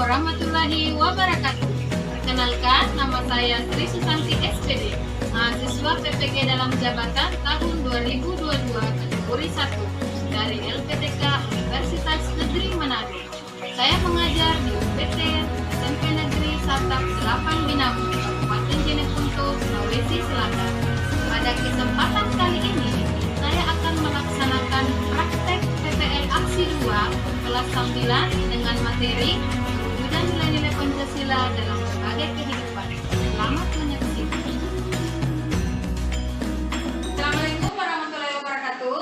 warahmatullahi wabarakatuh. Perkenalkan, nama saya Sri Susanti SPD, mahasiswa PPG dalam jabatan tahun 2022 kategori 1 dari LPTK Universitas Negeri Manado. Saya mengajar di UPT SMP Negeri Satap 8 Binamu, Kabupaten Jeneponto, Sulawesi Selatan. Pada kesempatan kali ini, saya akan melaksanakan praktek PPL Aksi 2 kelas 9 dengan materi perwujudan nilai-nilai Pancasila dalam berbagai kehidupan. Selamat menyaksikan. Assalamualaikum warahmatullahi wabarakatuh.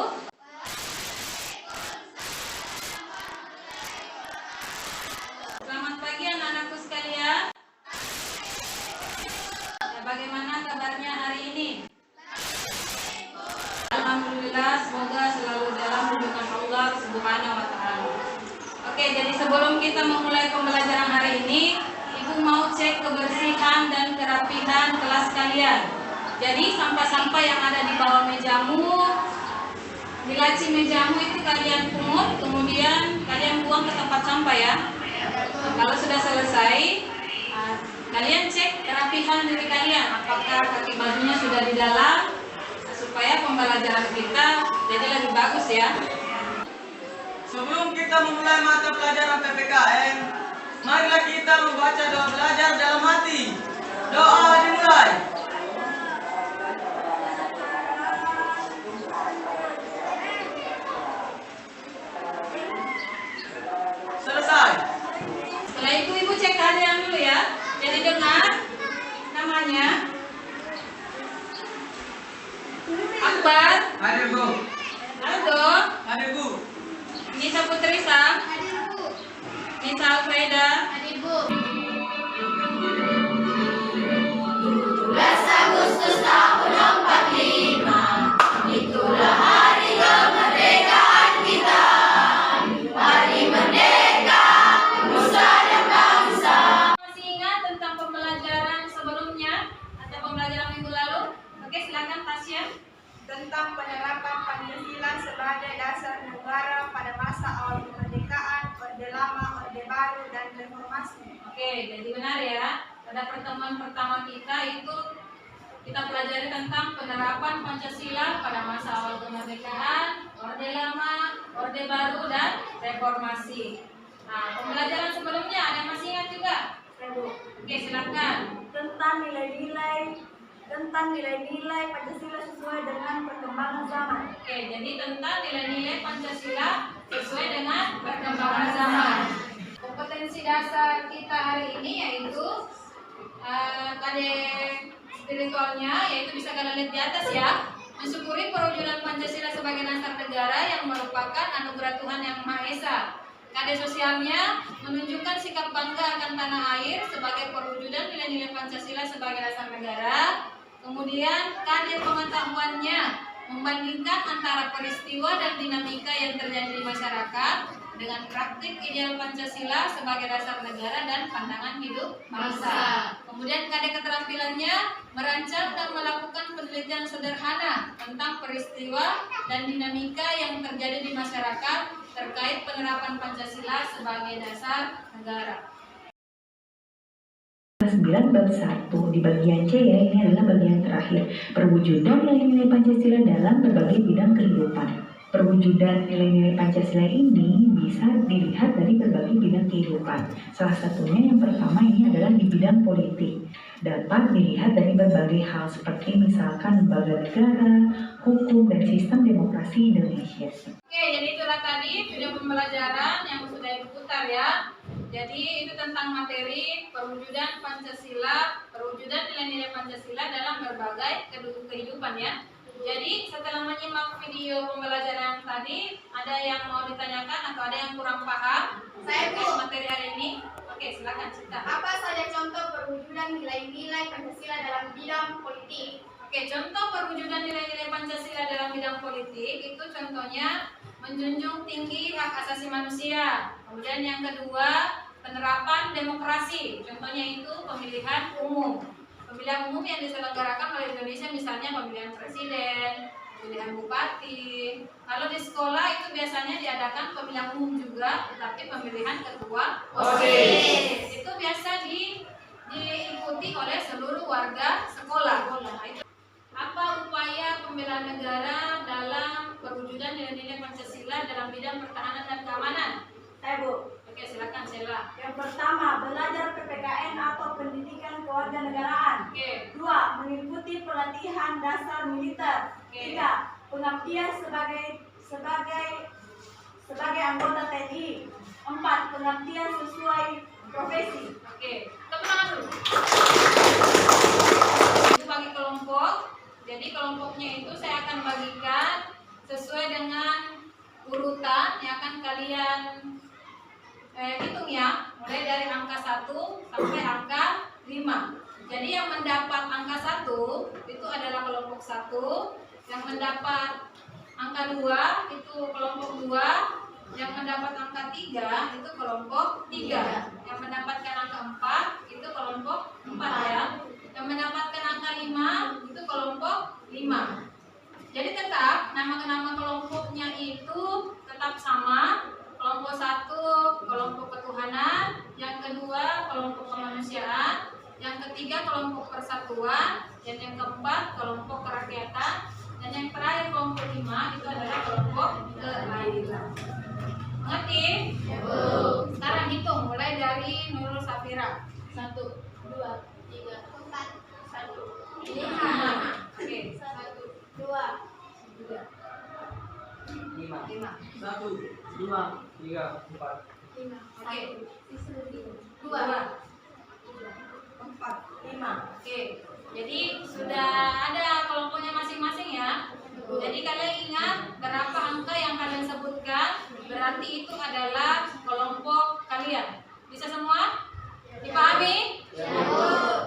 Selamat pagi anak-anakku sekalian. Bagaimana kabarnya hari ini? Alhamdulillah, semoga selalu dalam lindungan Allah Subhanahu wa Ta'ala. Oke, jadi sebelum kita memulai pembelajaran hari ini, Ibu mau cek kebersihan dan kerapihan kelas kalian. Jadi sampah-sampah yang ada di bawah mejamu, di laci mejamu itu kalian pungut, kemudian kalian buang ke tempat sampah ya. Kalau sudah selesai, kalian cek kerapihan diri kalian, apakah kaki bajunya sudah di dalam, supaya pembelajaran kita jadi lebih bagus ya. Sebelum kita memulai mata pelajaran PPKN, marilah kita membaca doa belajar dalam hati. Doa dimulai. Selesai. Setelah itu Ibu cek kehadiran dulu ya. Jadi dengar namanya Akbar, Hadir Bu. Aldo, Hadir Bu. Nisa Putrisa, Nisa Alfreda, masih ingat tentang pembelajaran sebelumnya atau pembelajaran minggu lalu? Oke, silakan Tasya. Tentang penerapan Pancasila sebagai dasar negara pada masa awal kemerdekaan, Orde Lama, Orde Baru, dan Reformasi. Oke, jadi benar ya. Pada pertemuan pertama kita itu kita pelajari tentang penerapan Pancasila pada masa awal kemerdekaan, Orde Lama, Orde Baru, dan Reformasi. Nah, pembelajaran sebelumnya ada yang masih ingat juga? Oke, silakan. Tentang nilai-nilai Pancasila sesuai dengan perkembangan zaman. Oke, jadi tentang nilai-nilai Pancasila sesuai dengan perkembangan zaman. Kompetensi dasar kita hari ini yaitu KD spiritualnya, yaitu bisa kalian lihat di atas ya. Mensyukuri perwujudan Pancasila sebagai dasar negara yang merupakan anugerah Tuhan Yang Maha Esa. KD sosialnya menunjukkan sikap bangga akan tanah air sebagai perwujudan nilai-nilai Pancasila sebagai dasar negara. Kemudian KD pengetahuannya membandingkan antara peristiwa dan dinamika yang terjadi di masyarakat dengan praktik ideal Pancasila sebagai dasar negara dan pandangan hidup bangsa. Kemudian KD keterampilannya merancang dan melakukan penelitian sederhana tentang peristiwa dan dinamika yang terjadi di masyarakat terkait penerapan Pancasila sebagai dasar negara. 9 bab 1 di bagian C ya, ini adalah bagian terakhir, perwujudan nilai-nilai Pancasila dalam berbagai bidang kehidupan. Perwujudan nilai-nilai Pancasila ini bisa dilihat dari berbagai bidang kehidupan. Salah satunya yang pertama ini adalah di bidang politik. Dapat dilihat dari berbagai hal seperti misalkan lembaga negara, hukum, dan sistem demokrasi Indonesia. Oke, jadi itulah tadi video pembelajaran yang sudah diputar ya. Jadi itu tentang materi perwujudan Pancasila, perwujudan nilai-nilai Pancasila dalam berbagai kehidupan ya. Jadi setelah menyimak video pembelajaran tadi, ada yang mau ditanyakan atau ada yang kurang paham terkait materi hari ini? Oke, silakan Cita. Apa saja contoh perwujudan nilai-nilai Pancasila dalam bidang politik? Oke, contoh perwujudan nilai-nilai Pancasila dalam bidang politik itu contohnya menjunjung tinggi hak asasi manusia. Kemudian yang kedua, penerapan demokrasi. Contohnya itu pemilihan umum. Pemilihan umum yang diselenggarakan oleh Indonesia misalnya pemilihan presiden, pemilihan bupati. Kalau di sekolah itu biasanya diadakan pemilihan umum juga, tetapi pemilihan ketua OSIS itu biasa diikuti oleh seluruh warga sekolah. Nah, itu apa upaya pembelaan negara dalam perwujudan nilai-nilai Pancasila dalam bidang pertahanan dan keamanan? Saya Bu. Oke, silakan Sheila. Yang pertama, belajar PPKN atau pendidikan kewarganegaraan. Oke. 2. Mengikuti pelatihan dasar militer. Oke. 3. Pengabdian sebagai anggota TNI. 4. Pengabdian sesuai profesi. Oke, tepuk tangan dulu. Itu bagi kelompok. Jadi kelompoknya itu saya akan bagikan sesuai dengan urutan yang akan kalian hitung ya, mulai dari angka 1 sampai angka 5. Jadi yang mendapat angka 1 itu adalah kelompok 1, yang mendapat angka 2 itu kelompok 2, yang mendapat angka 3 itu kelompok 3, yang mendapatkan angka 4 itu kelompok 4 ya, yang mendapatkan angka 5 itu kelompok 5. Jadi tetap nama-nama kelompoknya itu tetap sama. Kelompok 1 kelompok ketuhanan, yang kedua kelompok kemanusiaan, yang ketiga kelompok persatuan, dan yang keempat kelompok kerakyatan, dan yang terakhir kelompok 5 itu adalah kelompok keadilan. Mengerti? Sekarang hitung mulai dari Nurul Safira. 1, 2, 3, 4, 1, 5. Oke. 1, 2, 3, 5. 5. 1, 2, 3, 4. 5. Oke. 2, 4, 5. Oke. Jadi sudah ada kelompoknya masing-masing ya. Jadi kalian ingat berapa angka yang kalian sebutkan, berarti itu adalah kelompok kalian. Bisa semua? Dipahami? Ya.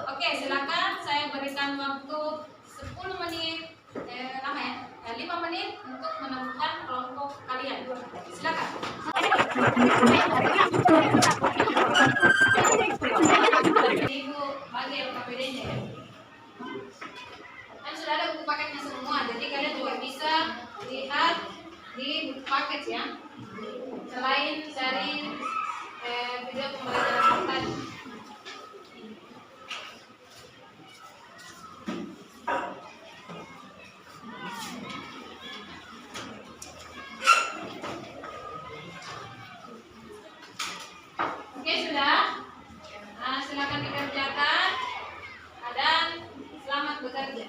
Oke, silakan saya berikan waktu 10 menit, lama ya? 5 menit untuk menemukan kelompok kalian. Silakan. Ibu bagi LKPD-nya ya. Kan sudah ada buku paketnya semua, jadi kalian juga bisa lihat di buku paket ya. Selain dari video pembelajaran tadi. Oke, sudah. Nah, silakan dikerjakan dan selamat bekerja.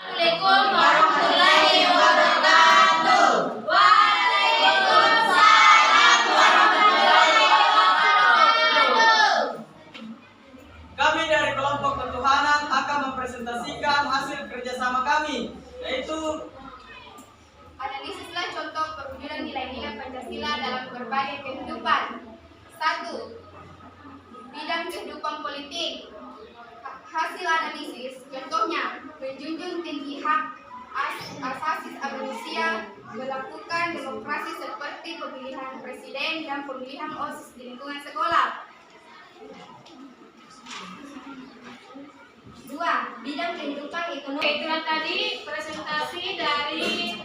Assalamualaikum warahmatullahi wabarakatuh. Waalaikumsalam warahmatullahi wabarakatuh. Kami dari kelompok ketuhanan akan mempresentasikan hasil kerjasama kami, yaitu Analisislah contoh perwujudan nilai-nilai Pancasila dalam berbagai kehidupan. 1. Bidang kehidupan politik. Hasil analisis, contohnya menjunjung tinggi hak asasi manusia, melakukan demokrasi seperti pemilihan presiden dan pemilihan OSIS di lingkungan sekolah. 2. Bidang kehidupan ekonomi. Oke, itulah tadi presentasi dari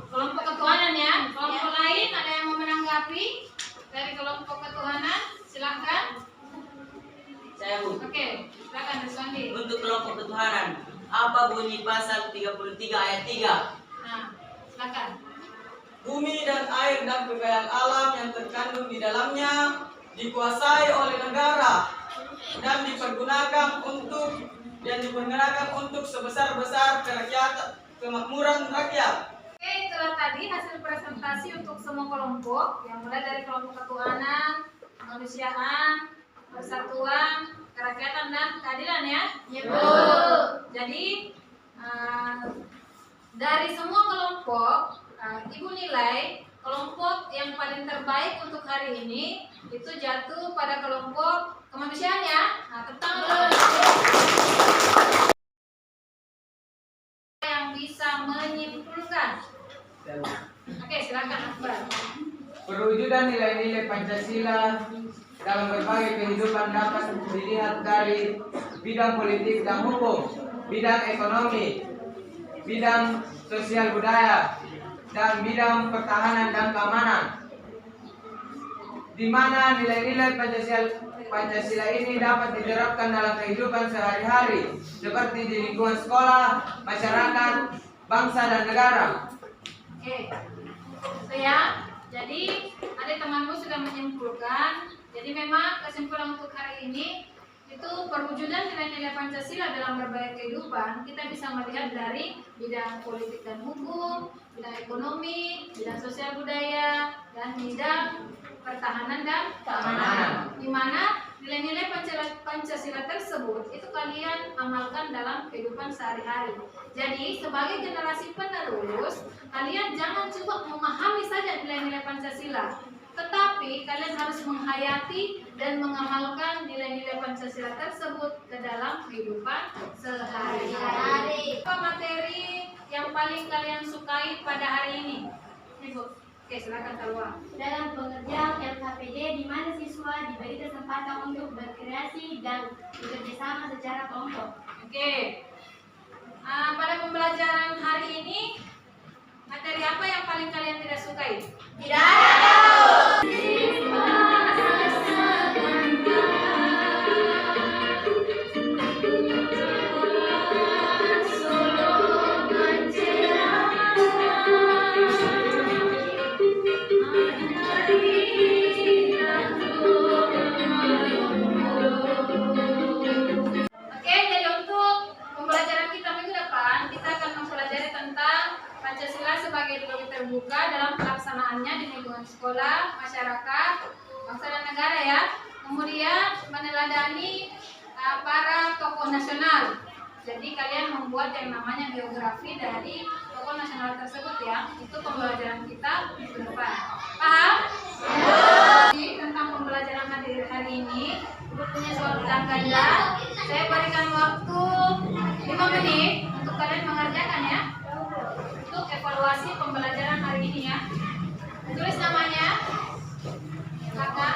kelompok ketuhanan ya. Kelompok lain ada yang mau menanggapi dari kelompok ketuhanan? Silahkan. saya Bu. Oke, silakan Rizwandi. Untuk kelompok ketuhanan, 2 bunyi pasal 33 ayat 3. Nah, silakan. Bumi dan air dan kekayaan alam yang terkandung di dalamnya dikuasai oleh negara dan dipergunakan untuk sebesar-besar kerakyatan kemakmuran rakyat. Oke, itulah tadi hasil presentasi untuk semua kelompok yang mulai dari kelompok ketuhanan, kemanusiaan, persatuan, kerakyatan dan keadilan ya. Ya, Bu. Jadi dari semua kelompok, Ibu nilai kelompok yang paling terbaik untuk hari ini itu jatuh pada kelompok kemanusiaan ya. Nah, tentang yang bisa menyimpulkan. Oke, silakan Akbar. Perwujudan nilai-nilai Pancasila dalam berbagai kehidupan dapat dilihat dari bidang politik dan hukum, bidang ekonomi, bidang sosial budaya, dan bidang pertahanan dan keamanan, di mana nilai-nilai Pancasila ini dapat diterapkan dalam kehidupan sehari-hari, seperti di lingkungan sekolah, masyarakat, bangsa, dan negara. Oke, itu ya. Jadi adik temanmu sudah menyimpulkan. Jadi memang kesimpulan untuk hari ini itu perwujudan nilai-nilai Pancasila dalam berbagai kehidupan kita bisa melihat dari bidang politik dan hukum, bidang ekonomi, bidang sosial budaya, dan bidang pertahanan dan keamanan. Di mana nilai-nilai Pancasila tersebut itu kalian amalkan dalam kehidupan sehari-hari. Jadi sebagai generasi penerus, kalian jangan cuma memahami saja nilai-nilai Pancasila, tetapi kalian harus menghayati dan mengamalkan nilai-nilai Pancasila tersebut ke dalam kehidupan sehari-hari. Apa materi yang paling kalian sukai pada hari ini? Ibu. Oke, silakan keluar. Dalam pengerjaan LKPD di mana siswa diberi kesempatan untuk berkreasi dan bekerjasama secara kelompok. Oke. Pada pembelajaran hari ini materi apa yang paling kalian tidak sukai? Tidak ada. Oke, jadi untuk pembelajaran kita minggu depan kita akan mempelajari tentang Pancasila sebagai ideologi terbuka dalam pelaksanaannya di lingkungan sekolah, masyarakat, bangsa dan negara ya. Kemudian meneladani para tokoh nasional. Jadi kalian membuat yang namanya biografi dari tokoh nasional tersebut ya. Itu pembelajaran kita minggu depan. Paham? Jadi tentang pembelajaran hari ini, Ibu punya suatu ganda. Saya berikan waktu 5 menit untuk kalian mengerjakan ya. Untuk evaluasi pembelajaran hari ini ya. Tulis namanya. Silakan.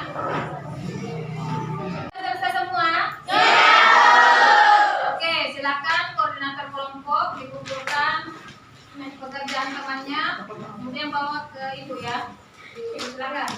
Selesai semua? Oke, silakan koordinator kelompok dikumpulkan pekerjaan temannya, kemudian bawa ke ibu ya. Silakan.